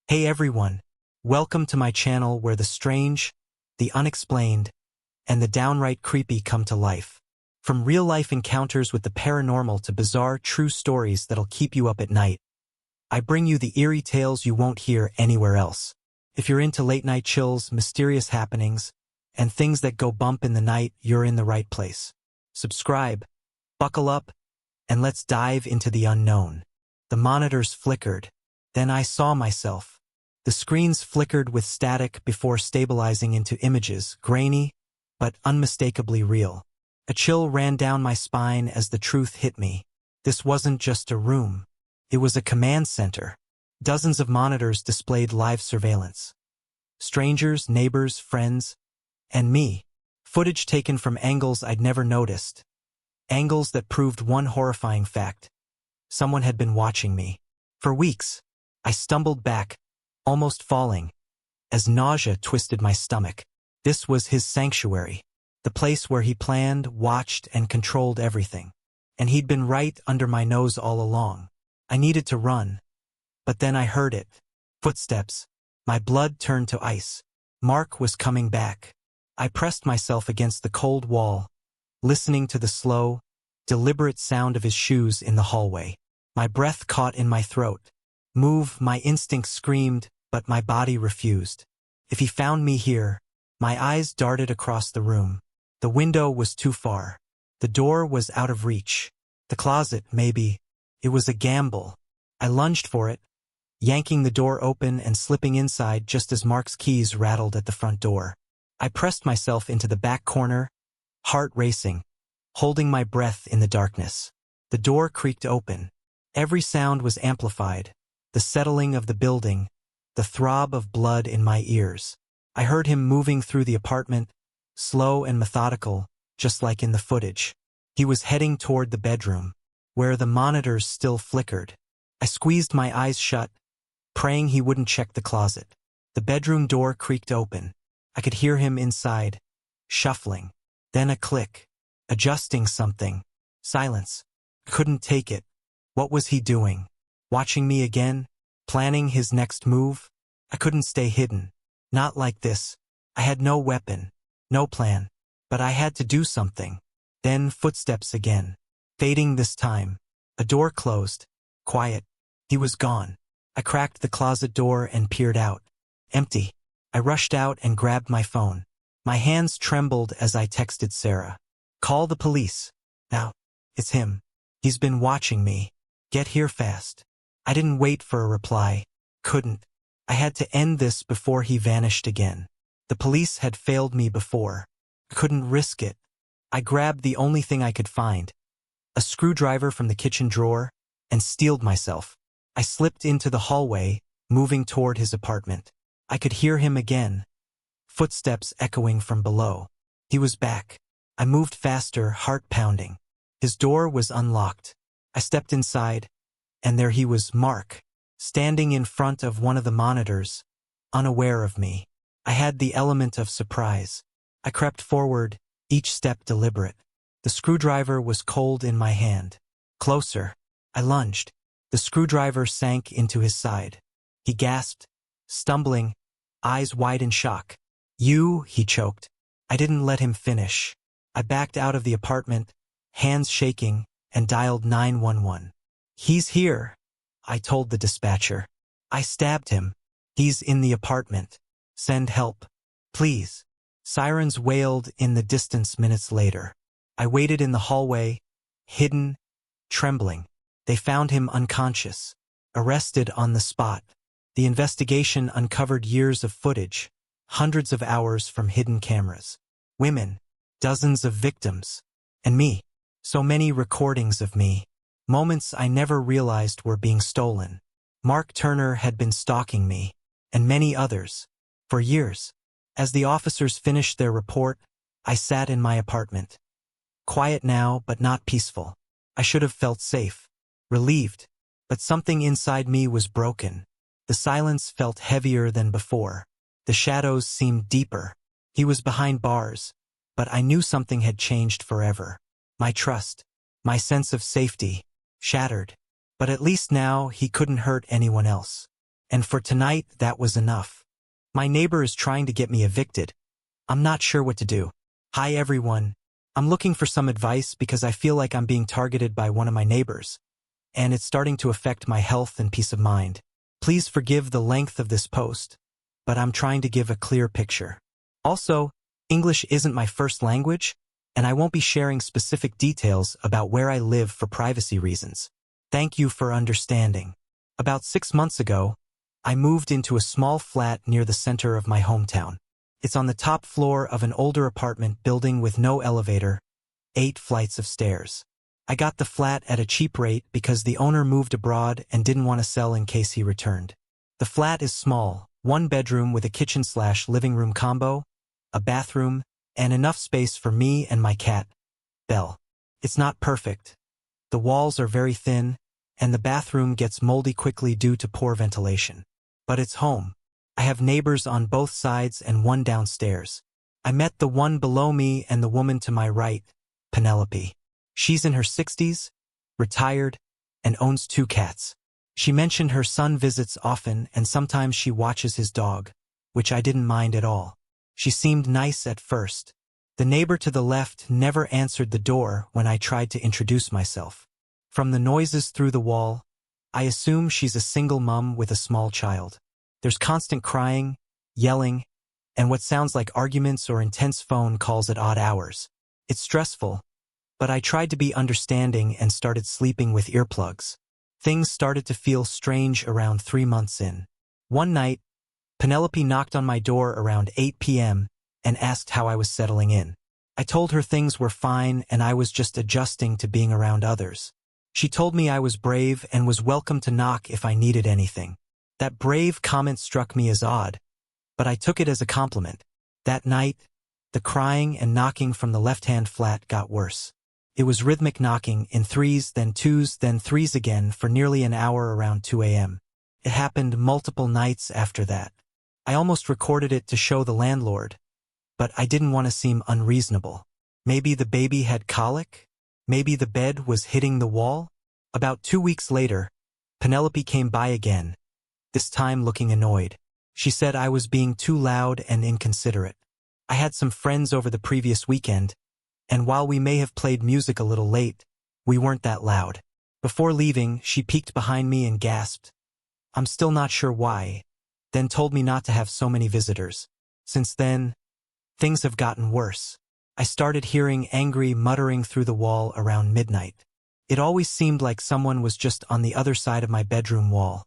Hey everyone, welcome to my channel where the strange, the unexplained, and the downright creepy come to life. From real-life encounters with the paranormal to bizarre, true stories that'll keep you up at night, I bring you the eerie tales you won't hear anywhere else. If you're into late-night chills, mysterious happenings, and things that go bump in the night, you're in the right place. Subscribe, buckle up, and let's dive into the unknown. The monitors flickered. Then I saw myself. The screens flickered with static before stabilizing into images, grainy, but unmistakably real. A chill ran down my spine as the truth hit me. This wasn't just a room. It was a command center. Dozens of monitors displayed live surveillance. Strangers, neighbors, friends, and me. Footage taken from angles I'd never noticed. Angles that proved one horrifying fact. Someone had been watching me. For weeks, I stumbled back, almost falling, as nausea twisted my stomach. This was his sanctuary, the place where he planned, watched, and controlled everything. And he'd been right under my nose all along. I needed to run, but then I heard it. Footsteps. My blood turned to ice. Mark was coming back. I pressed myself against the cold wall, listening to the slow, deliberate sound of his shoes in the hallway. My breath caught in my throat. Move, my instinct screamed, but my body refused. If he found me here, my eyes darted across the room. The window was too far. The door was out of reach. The closet, maybe. It was a gamble. I lunged for it, yanking the door open and slipping inside just as Mark's keys rattled at the front door. I pressed myself into the back corner, heart racing, holding my breath in the darkness. The door creaked open. Every sound was amplified. The settling of the building, the throb of blood in my ears. I heard him moving through the apartment, slow and methodical, just like in the footage. He was heading toward the bedroom, where the monitors still flickered. I squeezed my eyes shut, praying he wouldn't check the closet. The bedroom door creaked open. I could hear him inside, shuffling. Then a click, adjusting something. Silence. Couldn't take it. What was he doing? Watching me again? Planning his next move? I couldn't stay hidden. Not like this. I had no weapon, no plan. But I had to do something. Then footsteps again. Fading this time. A door closed. Quiet. He was gone. I cracked the closet door and peered out. Empty. I rushed out and grabbed my phone. My hands trembled as I texted Sarah. Call the police. Now. It's him. He's been watching me. Get here fast. I didn't wait for a reply. Couldn't. I had to end this before he vanished again. The police had failed me before. Couldn't risk it. I grabbed the only thing I could find, a screwdriver from the kitchen drawer, and steeled myself. I slipped into the hallway, moving toward his apartment. I could hear him again, footsteps echoing from below. He was back. I moved faster, heart pounding. His door was unlocked. I stepped inside, and there he was, Mark, standing in front of one of the monitors, unaware of me. I had the element of surprise. I crept forward, each step deliberate. The screwdriver was cold in my hand. Closer. I lunged. The screwdriver sank into his side. He gasped, stumbling, eyes wide in shock. You, he choked. I didn't let him finish. I backed out of the apartment, hands shaking, and dialed 911. He's here, I told the dispatcher. I stabbed him. He's in the apartment. Send help. Please. Sirens wailed in the distance minutes later. I waited in the hallway, hidden, trembling. They found him unconscious, arrested on the spot. The investigation uncovered years of footage, hundreds of hours from hidden cameras. Women, dozens of victims, and me. So many recordings of me. Moments I never realized were being stolen. Mark Turner had been stalking me, and many others, for years. As the officers finished their report, I sat in my apartment. Quiet now, but not peaceful. I should have felt safe, relieved, but something inside me was broken. The silence felt heavier than before. The shadows seemed deeper. He was behind bars, but I knew something had changed forever. My trust, my sense of safety, shattered. But at least now he couldn't hurt anyone else. And for tonight, that was enough. My neighbor is trying to get me evicted. I'm not sure what to do. Hi everyone. I'm looking for some advice because I feel like I'm being targeted by one of my neighbors, and it's starting to affect my health and peace of mind. Please forgive the length of this post, but I'm trying to give a clear picture. Also, English isn't my first language, and I won't be sharing specific details about where I live for privacy reasons. Thank you for understanding. About 6 months ago, I moved into a small flat near the center of my hometown. It's on the top floor of an older apartment building with no elevator, 8 flights of stairs. I got the flat at a cheap rate because the owner moved abroad and didn't want to sell in case he returned. The flat is small, 1 bedroom with a kitchen/living room combo, a bathroom, and enough space for me and my cat, Belle. It's not perfect. The walls are very thin, and the bathroom gets moldy quickly due to poor ventilation. But it's home. I have neighbors on both sides and one downstairs. I met the one below me and the woman to my right, Penelope. She's in her 60s, retired, and owns 2 cats. She mentioned her son visits often and sometimes she watches his dog, which I didn't mind at all. She seemed nice at first. The neighbor to the left never answered the door when I tried to introduce myself. From the noises through the wall, I assume she's a single mom with a small child. There's constant crying, yelling, and what sounds like arguments or intense phone calls at odd hours. It's stressful, but I tried to be understanding and started sleeping with earplugs. Things started to feel strange around 3 months in. One night, Penelope knocked on my door around 8 p.m. and asked how I was settling in. I told her things were fine and I was just adjusting to being around others. She told me I was brave and was welcome to knock if I needed anything. That brave comment struck me as odd, but I took it as a compliment. That night, the crying and knocking from the left-hand flat got worse. It was rhythmic knocking in 3s, then 2s, then 3s again for nearly an hour around 2 a.m. It happened multiple nights after that. I almost recorded it to show the landlord, but I didn't want to seem unreasonable. Maybe the baby had colic? Maybe the bed was hitting the wall? About 2 weeks later, Penelope came by again, this time looking annoyed. She said I was being too loud and inconsiderate. I had some friends over the previous weekend, and while we may have played music a little late, we weren't that loud. Before leaving, she peeked behind me and gasped, "I'm still not sure why," then told me not to have so many visitors. Since then, things have gotten worse. I started hearing angry muttering through the wall around midnight. It always seemed like someone was just on the other side of my bedroom wall,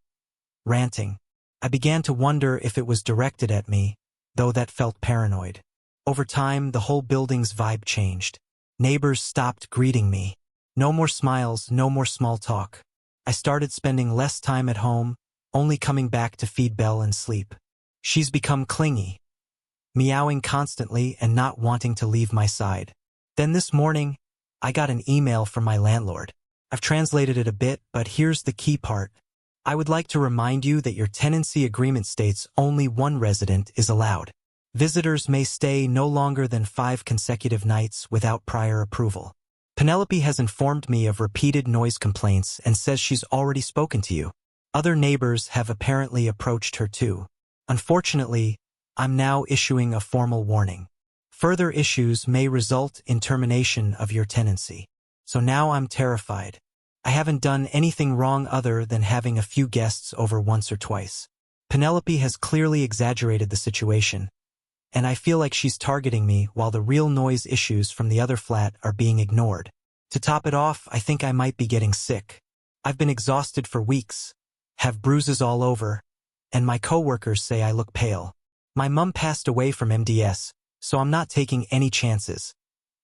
ranting. I began to wonder if it was directed at me, though that felt paranoid. Over time, the whole building's vibe changed. Neighbors stopped greeting me. No more smiles, no more small talk. I started spending less time at home, only coming back to feed Belle and sleep. She's become clingy, meowing constantly and not wanting to leave my side. Then this morning, I got an email from my landlord. I've translated it a bit, but here's the key part. I would like to remind you that your tenancy agreement states only 1 resident is allowed. Visitors may stay no longer than 5 consecutive nights without prior approval. Penelope has informed me of repeated noise complaints and says she's already spoken to you. Other neighbors have apparently approached her too. Unfortunately, I'm now issuing a formal warning. Further issues may result in termination of your tenancy. So now I'm terrified. I haven't done anything wrong other than having a few guests over once or twice. Penelope has clearly exaggerated the situation, and I feel like she's targeting me while the real noise issues from the other flat are being ignored. To top it off, I think I might be getting sick. I've been exhausted for weeks, have bruises all over, and my coworkers say I look pale. My mom passed away from MDS, so I'm not taking any chances.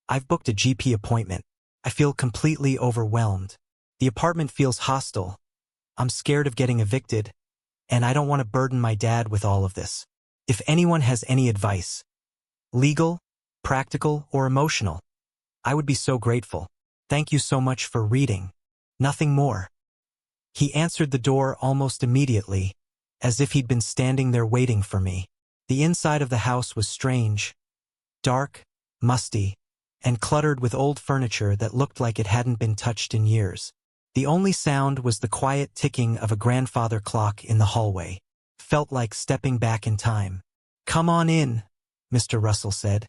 I've booked a GP appointment. I feel completely overwhelmed. The apartment feels hostile. I'm scared of getting evicted, and I don't want to burden my dad with all of this. If anyone has any advice, legal, practical, or emotional, I would be so grateful. Thank you so much for reading. Nothing more. He answered the door almost immediately, as if he'd been standing there waiting for me. The inside of the house was strange, dark, musty, and cluttered with old furniture that looked like it hadn't been touched in years. The only sound was the quiet ticking of a grandfather clock in the hallway. felt like stepping back in time. "Come on in," Mr. Russell said,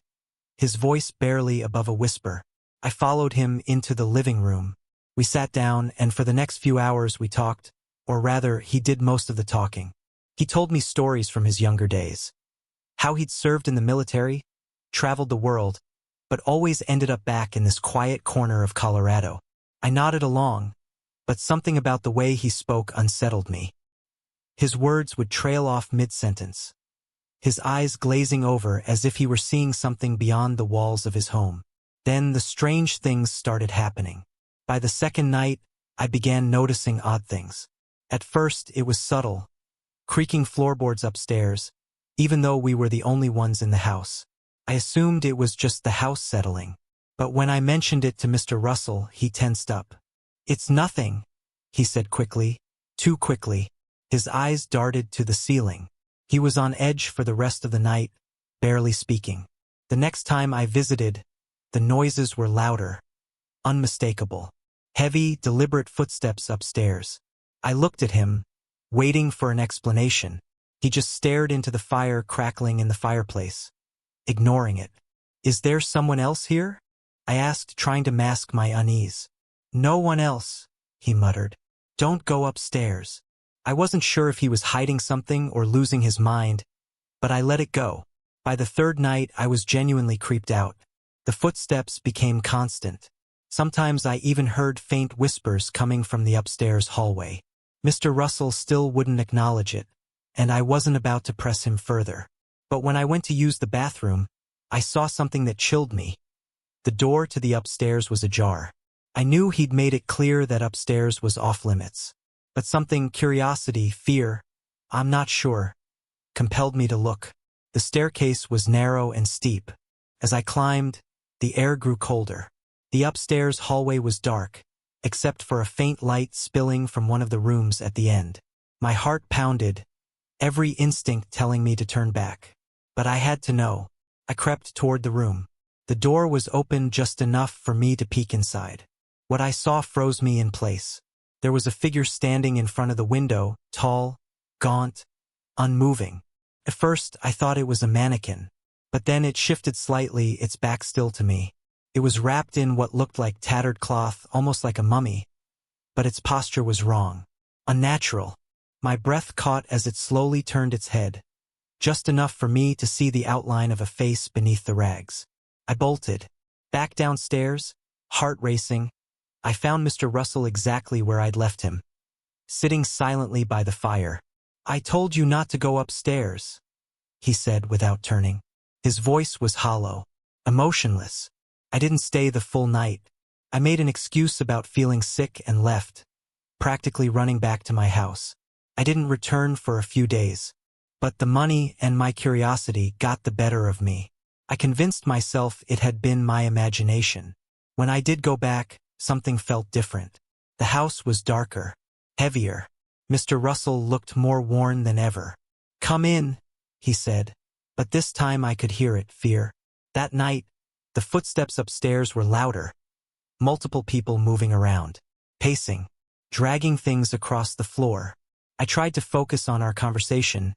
his voice barely above a whisper. I followed him into the living room. We sat down, and for the next few hours we talked, or rather, he did most of the talking. He told me stories from his younger days. How he'd served in the military, traveled the world, but always ended up back in this quiet corner of Colorado. I nodded along, but something about the way he spoke unsettled me. His words would trail off mid-sentence, his eyes glazing over as if he were seeing something beyond the walls of his home. Then the strange things started happening. By the second night, I began noticing odd things. At first, it was subtle, creaking floorboards upstairs, even though we were the only ones in the house. I assumed it was just the house settling. But when I mentioned it to Mr. Russell, he tensed up. "It's nothing," he said quickly, too quickly. His eyes darted to the ceiling. He was on edge for the rest of the night, barely speaking. The next time I visited, the noises were louder, unmistakable. Heavy, deliberate footsteps upstairs. I looked at him, waiting for an explanation. He just stared into the fire crackling in the fireplace, ignoring it. "Is there someone else here?" I asked, trying to mask my unease. "No one else," he muttered. "Don't go upstairs." I wasn't sure if he was hiding something or losing his mind, but I let it go. By the third night, I was genuinely creeped out. The footsteps became constant. Sometimes I even heard faint whispers coming from the upstairs hallway. Mr. Russell still wouldn't acknowledge it, and I wasn't about to press him further. But when I went to use the bathroom, I saw something that chilled me. The door to the upstairs was ajar. I knew he'd made it clear that upstairs was off-limits. But something, curiosity, fear, I'm not sure, compelled me to look. The staircase was narrow and steep. As I climbed, the air grew colder. The upstairs hallway was dark, except for a faint light spilling from one of the rooms at the end. My heart pounded, every instinct telling me to turn back. But I had to know. I crept toward the room. The door was open just enough for me to peek inside. What I saw froze me in place. There was a figure standing in front of the window, tall, gaunt, unmoving. At first, I thought it was a mannequin, but then it shifted slightly, its back still to me. It was wrapped in what looked like tattered cloth, almost like a mummy, but its posture was wrong, unnatural. My breath caught as it slowly turned its head, just enough for me to see the outline of a face beneath the rags. I bolted. Back downstairs, heart racing. I found Mr. Russell exactly where I'd left him, sitting silently by the fire. "I told you not to go upstairs," he said without turning. His voice was hollow, emotionless. I didn't stay the full night. I made an excuse about feeling sick and left, practically running back to my house. I didn't return for a few days, but the money and my curiosity got the better of me. I convinced myself it had been my imagination. When I did go back, something felt different. The house was darker, heavier. Mr. Russell looked more worn than ever. "Come in," he said, but this time I could hear it, fear. That night, the footsteps upstairs were louder. Multiple people moving around, pacing, dragging things across the floor. I tried to focus on our conversation,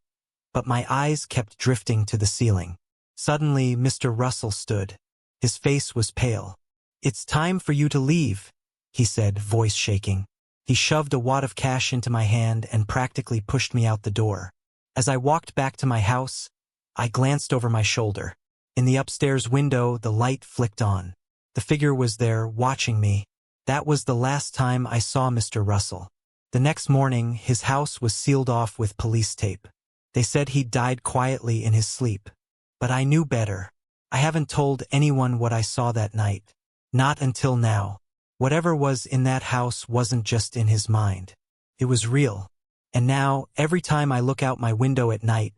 but my eyes kept drifting to the ceiling. Suddenly, Mr. Russell stood. His face was pale. "It's time for you to leave," he said, voice shaking. He shoved a wad of cash into my hand and practically pushed me out the door. As I walked back to my house, I glanced over my shoulder. In the upstairs window, the light flicked on. The figure was there, watching me. That was the last time I saw Mr. Russell. The next morning, his house was sealed off with police tape. They said he'd died quietly in his sleep. But I knew better. I haven't told anyone what I saw that night. Not until now. Whatever was in that house wasn't just in his mind. It was real. And now, every time I look out my window at night,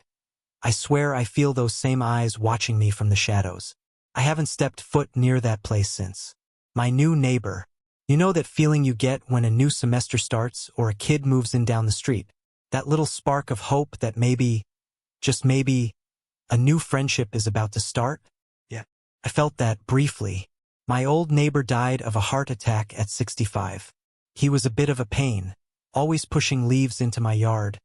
I swear I feel those same eyes watching me from the shadows. I haven't stepped foot near that place since. My new neighbor. You know that feeling you get when a new semester starts or a kid moves in down the street? That little spark of hope that maybe, just maybe, a new friendship is about to start? Yeah. I felt that briefly. My old neighbor died of a heart attack at 65. He was a bit of a pain, always pushing leaves into my yard,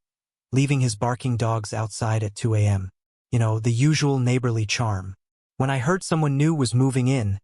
leaving his barking dogs outside at 2 a.m. You know, the usual neighborly charm. When I heard someone new was moving in,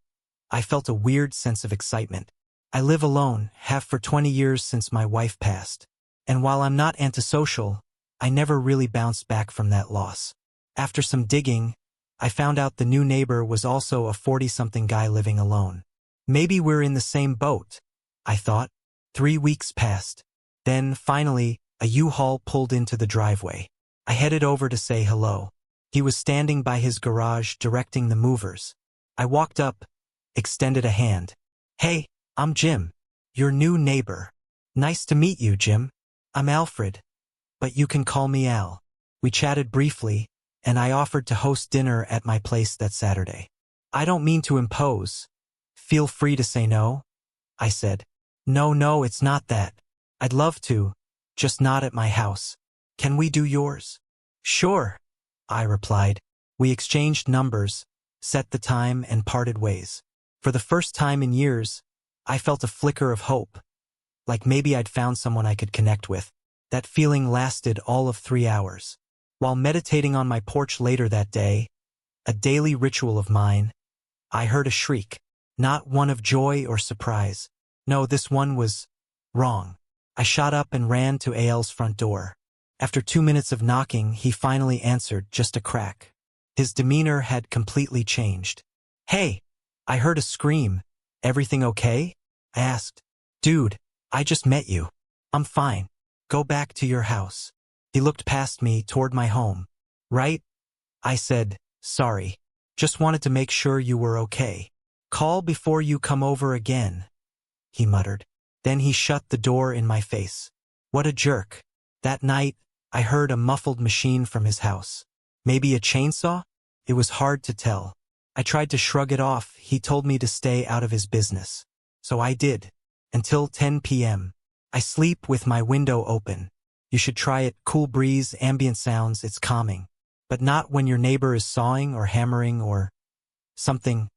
I felt a weird sense of excitement. I live alone, have for 20 years since my wife passed. And while I'm not antisocial, I never really bounced back from that loss. After some digging, I found out the new neighbor was also a 40-something guy living alone. Maybe we're in the same boat, I thought. 3 weeks passed. Then, finally, a U-Haul pulled into the driveway. I headed over to say hello. He was standing by his garage directing the movers. I walked up, extended a hand. "Hey, I'm Jim, your new neighbor." "Nice to meet you, Jim. I'm Alfred, but you can call me Al." We chatted briefly, and I offered to host dinner at my place that Saturday. "I don't mean to impose. Feel free to say no," I said. No, it's not that. I'd love to, just not at my house. Can we do yours?" "Sure," I replied. We exchanged numbers, set the time, and parted ways. For the first time in years, I felt a flicker of hope, like maybe I'd found someone I could connect with. That feeling lasted all of 3 hours. While meditating on my porch later that day, a daily ritual of mine, I heard a shriek. Not one of joy or surprise. No, this one was wrong. I shot up and ran to Al's front door. After 2 minutes of knocking, he finally answered, just a crack. His demeanor had completely changed. "Hey," I heard a scream. "Everything okay?" I asked. "Dude, I just met you. I'm fine. Go back to your house." He looked past me toward my home. "Right?" I said, "Sorry. Just wanted to make sure you were okay. Call before you come over again," he muttered. Then he shut the door in my face. What a jerk. That night, I heard a muffled machine from his house. Maybe a chainsaw? It was hard to tell. I tried to shrug it off. He told me to stay out of his business. So I did. Until 10 p.m. I sleep with my window open. You should try it. Cool breeze, ambient sounds, it's calming. But not when your neighbor is sawing or hammering or something.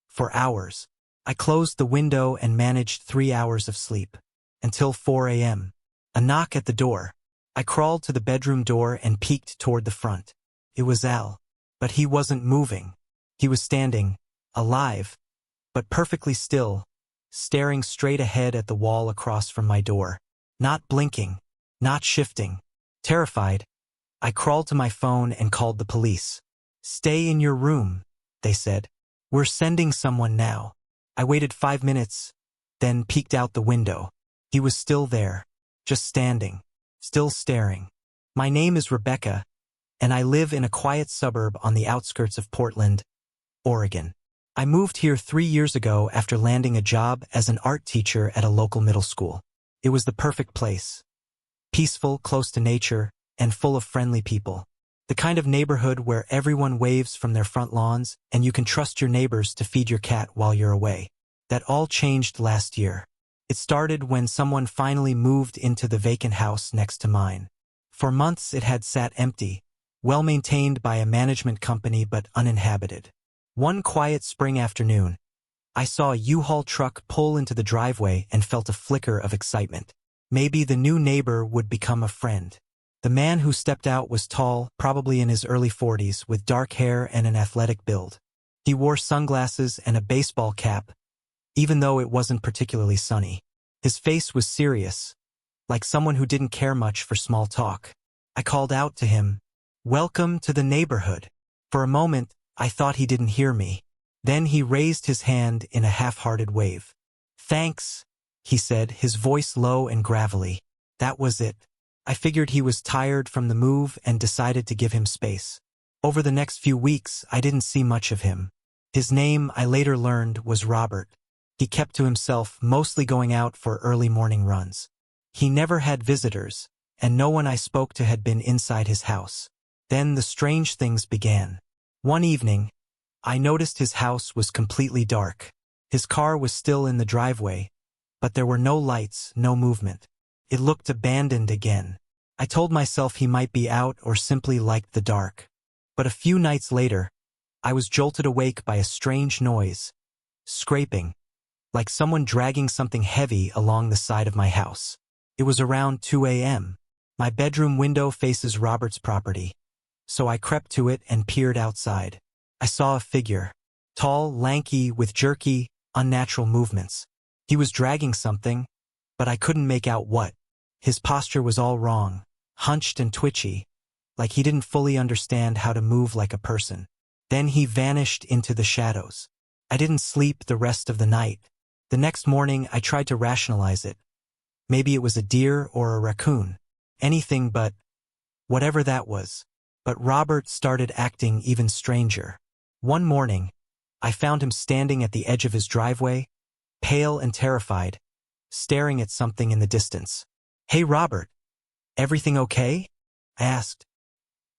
For hours. I closed the window and managed 3 hours of sleep. Until 4 a.m. A knock at the door. I crawled to the bedroom door and peeked toward the front. It was Al. But he wasn't moving. He was standing, alive, but perfectly still, staring straight ahead at the wall across from my door. Not blinking, not shifting. Terrified, I crawled to my phone and called the police. "Stay in your room," they said. "We're sending someone now." I waited 5 minutes, then peeked out the window. He was still there, just standing, still staring. My name is Rebecca, and I live in a quiet suburb on the outskirts of Portland, Oregon. I moved here 3 years ago after landing a job as an art teacher at a local middle school. It was the perfect place. Peaceful, close to nature, and full of friendly people. The kind of neighborhood where everyone waves from their front lawns and you can trust your neighbors to feed your cat while you're away. That all changed last year. It started when someone finally moved into the vacant house next to mine. For months it had sat empty, well-maintained by a management company but uninhabited. One quiet spring afternoon, I saw a U-Haul truck pull into the driveway and felt a flicker of excitement. Maybe the new neighbor would become a friend. The man who stepped out was tall, probably in his early 40s, with dark hair and an athletic build. He wore sunglasses and a baseball cap, even though it wasn't particularly sunny. His face was serious, like someone who didn't care much for small talk. I called out to him, "Welcome to the neighborhood." For a moment, I thought he didn't hear me. Then he raised his hand in a half-hearted wave. "Thanks," he said, his voice low and gravelly. That was it. I figured he was tired from the move and decided to give him space. Over the next few weeks, I didn't see much of him. His name, I later learned, was Robert. He kept to himself, mostly going out for early morning runs. He never had visitors, and no one I spoke to had been inside his house. Then the strange things began. One evening, I noticed his house was completely dark. His car was still in the driveway, but there were no lights, no movement. It looked abandoned again. I told myself he might be out or simply liked the dark. But a few nights later, I was jolted awake by a strange noise. Scraping, like someone dragging something heavy along the side of my house. It was around 2 a.m. My bedroom window faces Robert's property, so I crept to it and peered outside. I saw a figure, tall, lanky, with jerky, unnatural movements. He was dragging something, but I couldn't make out what. His posture was all wrong, hunched and twitchy, like he didn't fully understand how to move like a person. Then he vanished into the shadows. I didn't sleep the rest of the night. The next morning I tried to rationalize it. Maybe it was a deer or a raccoon. Anything but whatever that was. But Robert started acting even stranger. One morning, I found him standing at the edge of his driveway, pale and terrified, staring at something in the distance. "Hey, Robert, everything okay?" I asked.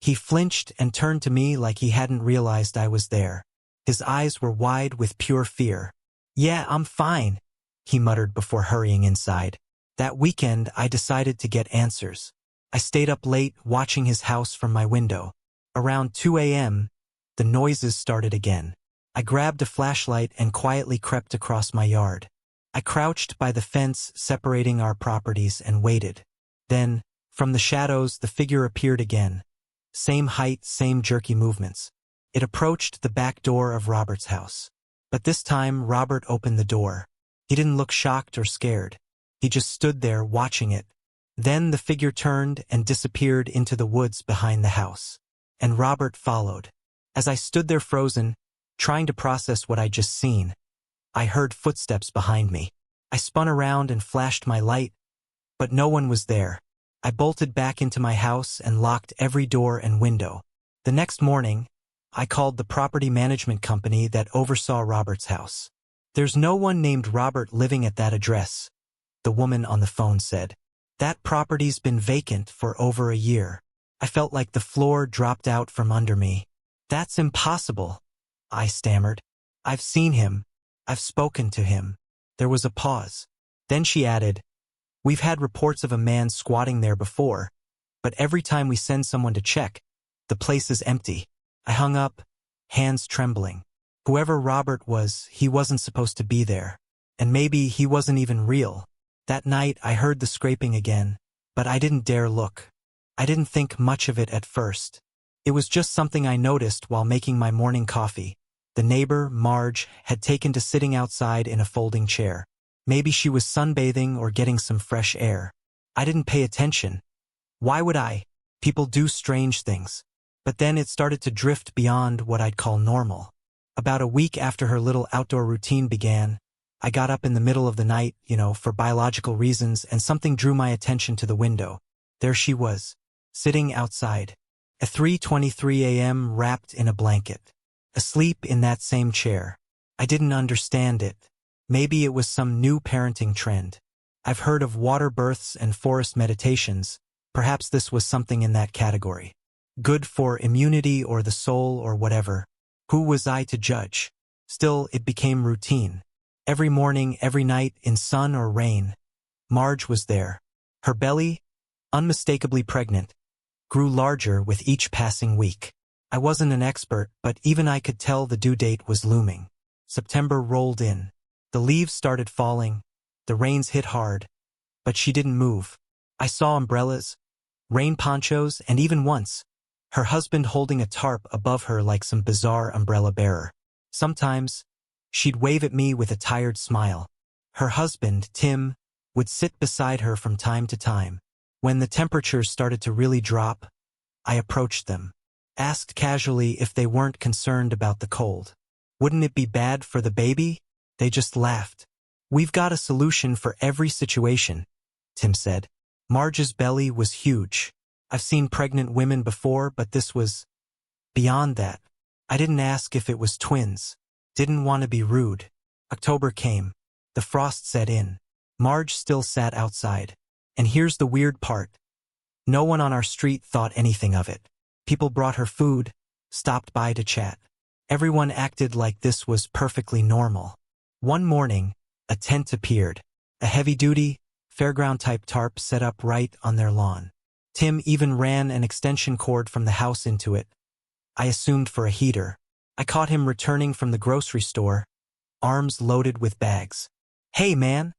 He flinched and turned to me like he hadn't realized I was there. His eyes were wide with pure fear. "Yeah, I'm fine," he muttered before hurrying inside. That weekend, I decided to get answers. I stayed up late watching his house from my window. Around 2 a.m., the noises started again. I grabbed a flashlight and quietly crept across my yard. I crouched by the fence separating our properties and waited. Then, from the shadows, the figure appeared again. Same height, same jerky movements. It approached the back door of Robert's house. But this time, Robert opened the door. He didn't look shocked or scared. He just stood there watching it. Then the figure turned and disappeared into the woods behind the house. And Robert followed. As I stood there frozen, trying to process what I'd just seen, I heard footsteps behind me. I spun around and flashed my light, but no one was there. I bolted back into my house and locked every door and window. The next morning, I called the property management company that oversaw Robert's house. "There's no one named Robert living at that address," the woman on the phone said. "That property's been vacant for over a year." I felt like the floor dropped out from under me. "That's impossible," I stammered. "I've seen him. I've spoken to him." There was a pause. Then she added, "We've had reports of a man squatting there before, but every time we send someone to check, the place is empty." I hung up, hands trembling. Whoever Robert was, he wasn't supposed to be there. And maybe he wasn't even real. That night I heard the scraping again, but I didn't dare look. I didn't think much of it at first. It was just something I noticed while making my morning coffee. The neighbor, Marge, had taken to sitting outside in a folding chair. Maybe she was sunbathing or getting some fresh air. I didn't pay attention. Why would I? People do strange things. But then it started to drift beyond what I'd call normal. About a week after her little outdoor routine began, I got up in the middle of the night, for biological reasons, and something drew my attention to the window. There she was, sitting outside. At 3:23 a.m. wrapped in a blanket. Asleep in that same chair. I didn't understand it. Maybe it was some new parenting trend. I've heard of water births and forest meditations. Perhaps this was something in that category. Good for immunity or the soul or whatever. Who was I to judge? Still, it became routine. Every morning, every night, in sun or rain, Marge was there. Her belly, unmistakably pregnant, grew larger with each passing week. I wasn't an expert, but even I could tell the due date was looming. September rolled in. The leaves started falling. The rains hit hard. But she didn't move. I saw umbrellas, rain ponchos, and even once, her husband holding a tarp above her like some bizarre umbrella bearer. Sometimes, she'd wave at me with a tired smile. Her husband, Tim, would sit beside her from time to time. When the temperatures started to really drop, I approached them. Asked casually if they weren't concerned about the cold. Wouldn't it be bad for the baby? They just laughed. "We've got a solution for every situation," Tim said. Marge's belly was huge. I've seen pregnant women before, but this was beyond that. I didn't ask if it was twins. Didn't want to be rude. October came. The frost set in. Marge still sat outside. And here's the weird part. No one on our street thought anything of it. People brought her food, stopped by to chat. Everyone acted like this was perfectly normal. One morning, a tent appeared. A heavy-duty, fairground-type tarp set up right on their lawn. Tim even ran an extension cord from the house into it. I assumed for a heater. I caught him returning from the grocery store, arms loaded with bags. "Hey, man,"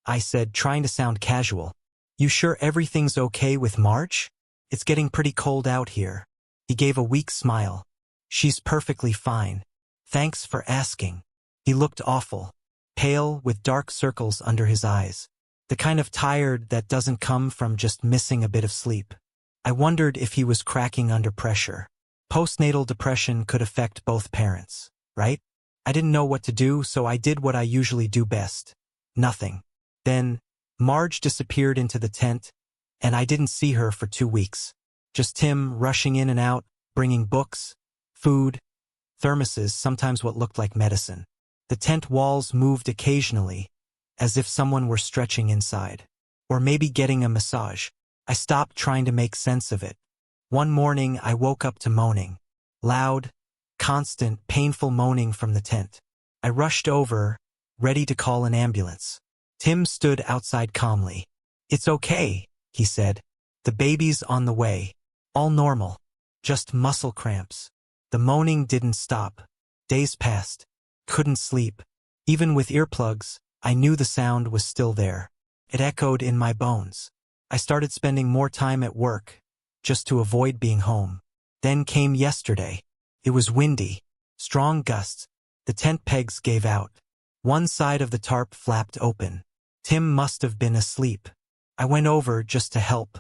I said, trying to sound casual. "You sure everything's okay with Marge? It's getting pretty cold out here." He gave a weak smile. "She's perfectly fine. Thanks for asking." He looked awful, pale with dark circles under his eyes. The kind of tired that doesn't come from just missing a bit of sleep. I wondered if he was cracking under pressure. Postnatal depression could affect both parents, right? I didn't know what to do, so I did what I usually do best. Nothing. Then, Marge disappeared into the tent, and I didn't see her for 2 weeks. Just Tim rushing in and out, bringing books, food, thermoses, sometimes what looked like medicine. The tent walls moved occasionally, as if someone were stretching inside. Or maybe getting a massage. I stopped trying to make sense of it. One morning I woke up to moaning. Loud, constant, painful moaning from the tent. I rushed over, ready to call an ambulance. Tim stood outside calmly. "It's okay," he said. "The baby's on the way. All normal. Just muscle cramps." The moaning didn't stop. Days passed. Couldn't sleep. Even with earplugs, I knew the sound was still there. It echoed in my bones. I started spending more time at work, just to avoid being home. Then came yesterday. It was windy. Strong gusts. The tent pegs gave out. One side of the tarp flapped open. Tim must have been asleep. I went over just to help.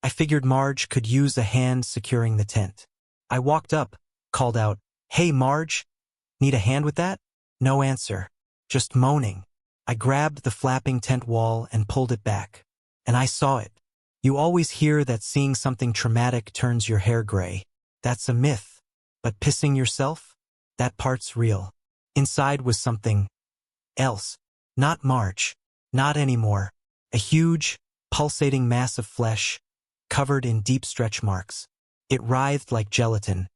I figured Marge could use a hand securing the tent. I walked up, called out, "Hey Marge, need a hand with that?" No answer. Just moaning. I grabbed the flapping tent wall and pulled it back. And I saw it. You always hear that seeing something traumatic turns your hair gray. That's a myth. But pissing yourself? That part's real. Inside was something else. Not Marge. Not anymore. A huge, pulsating mass of flesh, covered in deep stretch marks. It writhed like gelatin,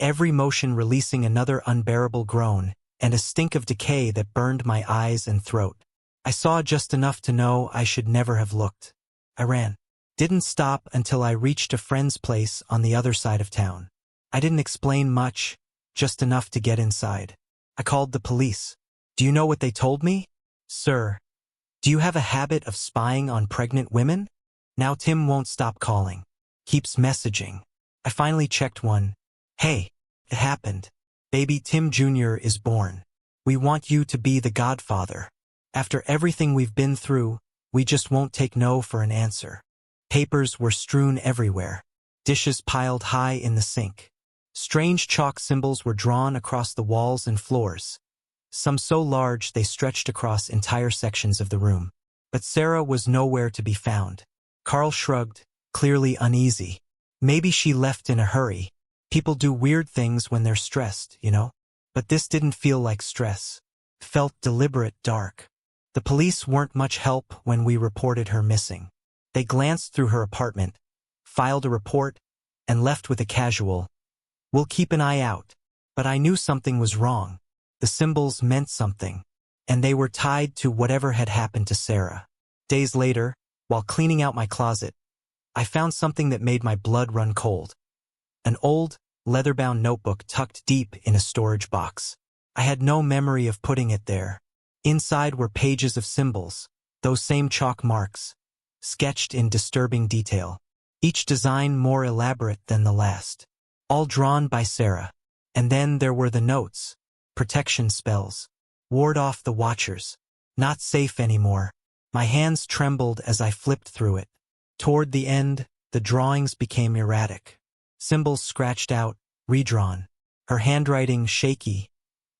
every motion releasing another unbearable groan, and a stink of decay that burned my eyes and throat. I saw just enough to know I should never have looked. I ran. Didn't stop until I reached a friend's place on the other side of town. I didn't explain much, just enough to get inside. I called the police. Do you know what they told me? "Sir, do you have a habit of spying on pregnant women?" Now Tim won't stop calling. Keeps messaging. I finally checked one. "Hey, it happened. Baby Tim Jr. is born. We want you to be the godfather. After everything we've been through, we just won't take no for an answer." Papers were strewn everywhere. Dishes piled high in the sink. Strange chalk symbols were drawn across the walls and floors. Some so large they stretched across entire sections of the room. But Sarah was nowhere to be found. Carl shrugged, clearly uneasy. Maybe she left in a hurry. People do weird things when they're stressed, you know? But this didn't feel like stress. It felt deliberate, dark. The police weren't much help when we reported her missing. They glanced through her apartment, filed a report, and left with a casual, "We'll keep an eye out." But I knew something was wrong. The symbols meant something, and they were tied to whatever had happened to Sarah. Days later, while cleaning out my closet, I found something that made my blood run cold. An old, leather-bound notebook tucked deep in a storage box. I had no memory of putting it there. Inside were pages of symbols, those same chalk marks, sketched in disturbing detail, each design more elaborate than the last. All drawn by Sarah. And then there were the notes, protection spells. Ward off the watchers. Not safe anymore. My hands trembled as I flipped through it. Toward the end, the drawings became erratic. Symbols scratched out, redrawn. Her handwriting shaky,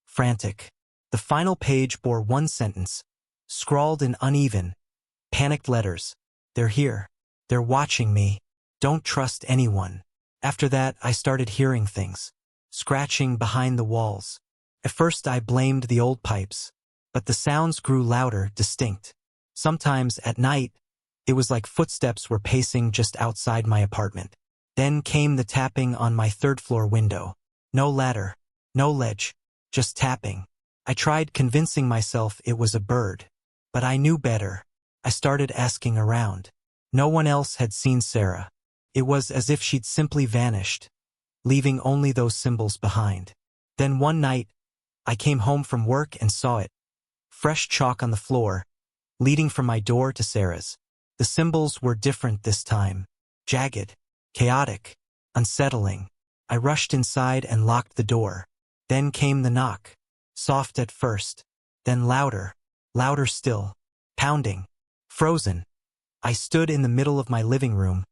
frantic. The final page bore one sentence, scrawled in uneven, panicked letters. "They're here. They're watching me. Don't trust anyone." After that, I started hearing things, scratching behind the walls. At first I blamed the old pipes, but the sounds grew louder, distinct. Sometimes, at night, it was like footsteps were pacing just outside my apartment. Then came the tapping on my third-floor window. No ladder, no ledge, just tapping. I tried convincing myself it was a bird, but I knew better. I started asking around. No one else had seen Sarah. It was as if she'd simply vanished, leaving only those symbols behind. Then one night, I came home from work and saw it. Fresh chalk on the floor, leading from my door to Sarah's. The symbols were different this time. Jagged, chaotic, unsettling. I rushed inside and locked the door. Then came the knock. Soft at first. Then louder. Louder still. Pounding. Frozen. I stood in the middle of my living room,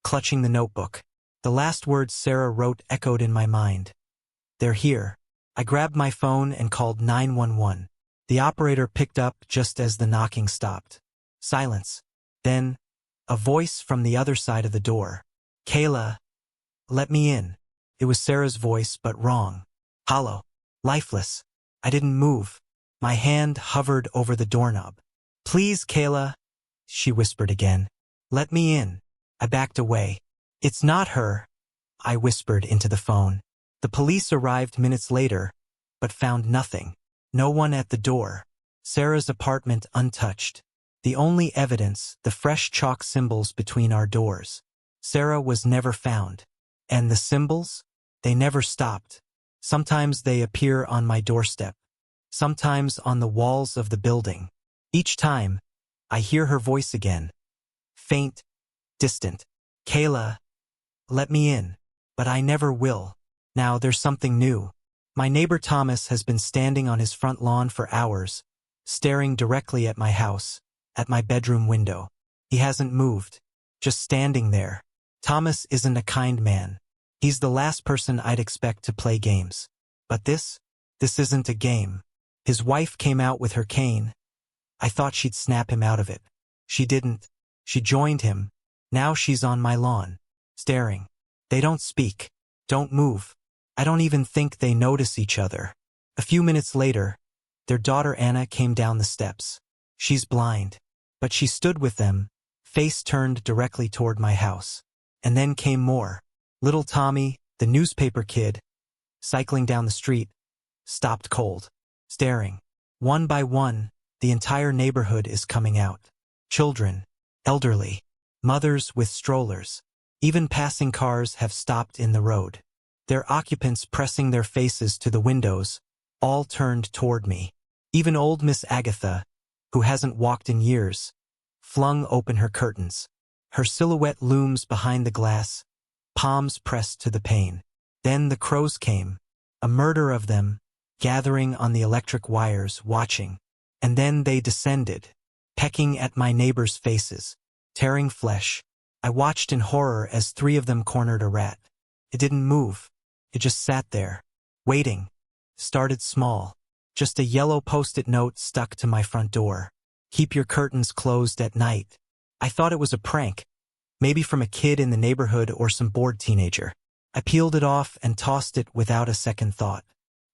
clutching the notebook. The last words Sarah wrote echoed in my mind. "They're here." I grabbed my phone and called 911. The operator picked up just as the knocking stopped. Silence. Then, a voice from the other side of the door. "Kayla, let me in." It was Sarah's voice, but wrong. Hollow. Lifeless. I didn't move. My hand hovered over the doorknob. "Please, Kayla," she whispered again. "Let me in." I backed away. "It's not her," I whispered into the phone. The police arrived minutes later, but found nothing. No one at the door. Sarah's apartment untouched. The only evidence, the fresh chalk symbols between our doors. Sarah was never found. And the symbols? They never stopped. Sometimes they appear on my doorstep. Sometimes on the walls of the building. Each time, I hear her voice again. Faint, distant. "Kayla, let me in." But I never will. Now there's something new. My neighbor Thomas has been standing on his front lawn for hours, staring directly at my house, at my bedroom window. He hasn't moved, just standing there. Thomas isn't a kind man. He's the last person I'd expect to play games. But this isn't a game. His wife came out with her cane. I thought she'd snap him out of it. She didn't. She joined him. Now she's on my lawn, staring. They don't speak, don't move. I don't even think they notice each other. A few minutes later, their daughter Anna came down the steps. She's blind, but she stood with them, face turned directly toward my house. And then came more. Little Tommy, the newspaper kid, cycling down the street, stopped cold, staring. One by one, the entire neighborhood is coming out. Children, elderly, mothers with strollers. Even passing cars have stopped in the road. Their occupants pressing their faces to the windows, all turned toward me. Even old Miss Agatha, who hasn't walked in years, flung open her curtains. Her silhouette looms behind the glass, palms pressed to the pane. Then the crows came, a murder of them, gathering on the electric wires, watching. And then they descended, pecking at my neighbors' faces, tearing flesh. I watched in horror as 3 of them cornered a rat. It didn't move. It just sat there, waiting. Started small. Just a yellow post-it note stuck to my front door. "Keep your curtains closed at night." I thought it was a prank, maybe from a kid in the neighborhood or some bored teenager. I peeled it off and tossed it without a second thought.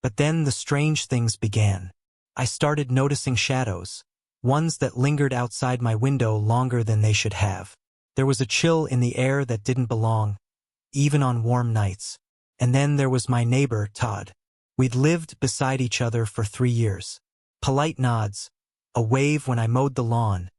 But then the strange things began. I started noticing shadows, ones that lingered outside my window longer than they should have. There was a chill in the air that didn't belong, even on warm nights. And then there was my neighbor, Todd. We'd lived beside each other for 3 years. Polite nods, a wave when I mowed the lawn,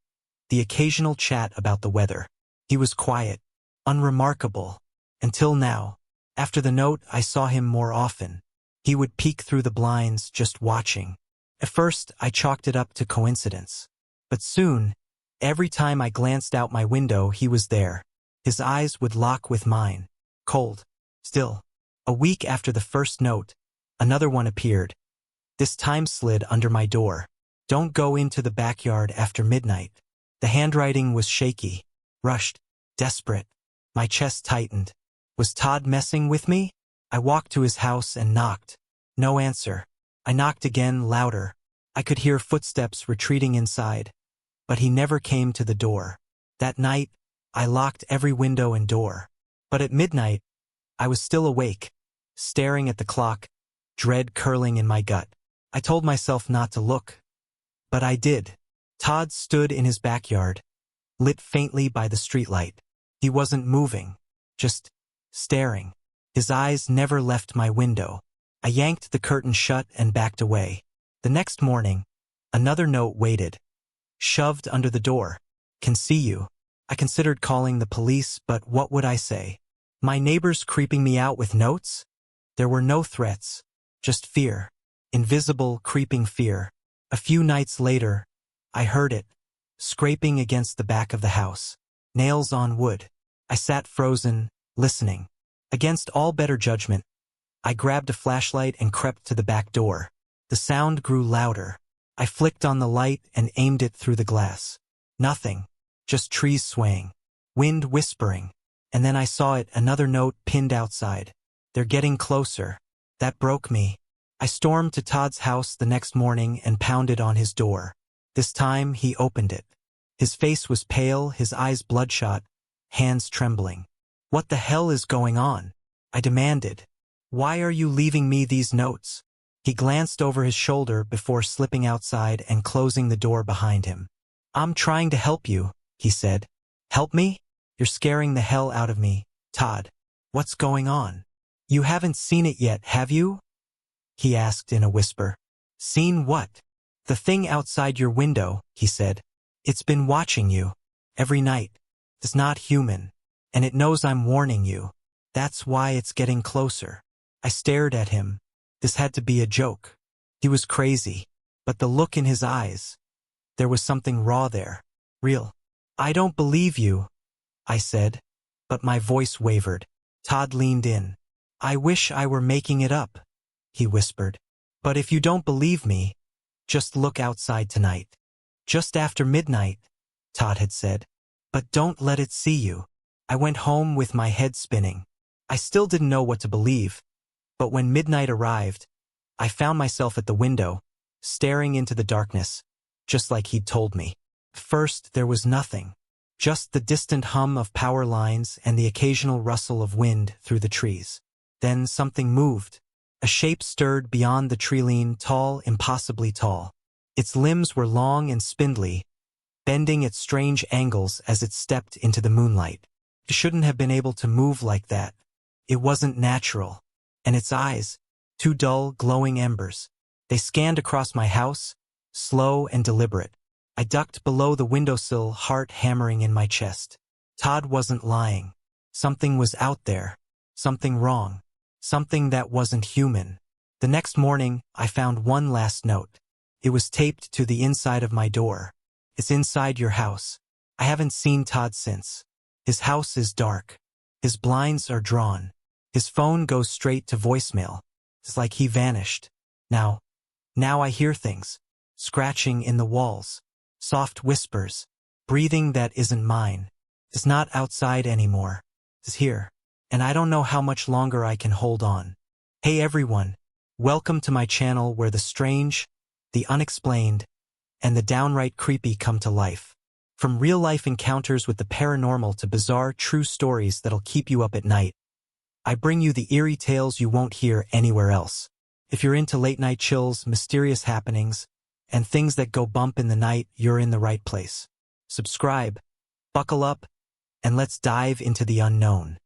the occasional chat about the weather. He was quiet, unremarkable, until now. After the note, I saw him more often. He would peek through the blinds, just watching. At first, I chalked it up to coincidence. But soon, every time I glanced out my window, he was there. His eyes would lock with mine. Cold. Still. A week after the first note, another one appeared. This time slid under my door. "Don't go into the backyard after midnight." The handwriting was shaky, rushed, desperate. My chest tightened. Was Todd messing with me? I walked to his house and knocked. No answer. I knocked again, louder. I could hear footsteps retreating inside, but he never came to the door. That night, I locked every window and door. But at midnight, I was still awake, staring at the clock, dread curling in my gut. I told myself not to look, but I did. Todd stood in his backyard, lit faintly by the streetlight. He wasn't moving, just staring. His eyes never left my window. I yanked the curtain shut and backed away. The next morning, another note waited, shoved under the door. "Can see you." I considered calling the police, but what would I say? My neighbors creeping me out with notes? There were no threats, just fear. Invisible, creeping fear. A few nights later, I heard it. scraping against the back of the house. Nails on wood. I sat frozen, listening. Against all better judgment, I grabbed a flashlight and crept to the back door. The sound grew louder. I flicked on the light and aimed it through the glass. Nothing. Just trees swaying. Wind whispering. And then I saw it, another note pinned outside. They're getting closer. That broke me. I stormed to Todd's house the next morning and pounded on his door. This time he opened it. His face was pale, his eyes bloodshot, hands trembling. "What the hell is going on?" I demanded. "Why are you leaving me these notes?" He glanced over his shoulder before slipping outside and closing the door behind him. "I'm trying to help you," he said. "Help me? You're scaring the hell out of me, Todd. What's going on? You haven't seen it yet, have you?" he asked in a whisper. "Seen what?" "The thing outside your window," he said. "It's been watching you. Every night. It's not human. And it knows I'm warning you. That's why it's getting closer." I stared at him. This had to be a joke. He was crazy. But the look in his eyes. There was something raw there. Real. "I don't believe you," I said. But my voice wavered. Todd leaned in. "I wish I were making it up," he whispered. "But if you don't believe me, just look outside tonight." "Just after midnight," Todd had said. "But don't let it see you." I went home with my head spinning. I still didn't know what to believe. But when midnight arrived, I found myself at the window, staring into the darkness, just like he'd told me. First, there was nothing. Just the distant hum of power lines and the occasional rustle of wind through the trees. Then something moved. A shape stirred beyond the tree-line, tall, impossibly tall. Its limbs were long and spindly, bending at strange angles as it stepped into the moonlight. It shouldn't have been able to move like that. It wasn't natural. And its eyes, two dull, glowing embers. They scanned across my house, slow and deliberate. I ducked below the windowsill, heart hammering in my chest. Todd wasn't lying. Something was out there. Something wrong. Something that wasn't human. The next morning, I found one last note. It was taped to the inside of my door. "It's inside your house. I haven't seen Todd since. His house is dark. His blinds are drawn. His phone goes straight to voicemail. It's like he vanished. Now I hear things. Scratching in the walls. Soft whispers. Breathing that isn't mine. It's not outside anymore. It's here. And I don't know how much longer I can hold on." Hey everyone. Welcome to my channel where the strange, the unexplained, and the downright creepy come to life. From real-life encounters with the paranormal to bizarre, true stories that'll keep you up at night, I bring you the eerie tales you won't hear anywhere else. If you're into late-night chills, mysterious happenings, and things that go bump in the night, you're in the right place. Subscribe, buckle up, and let's dive into the unknown.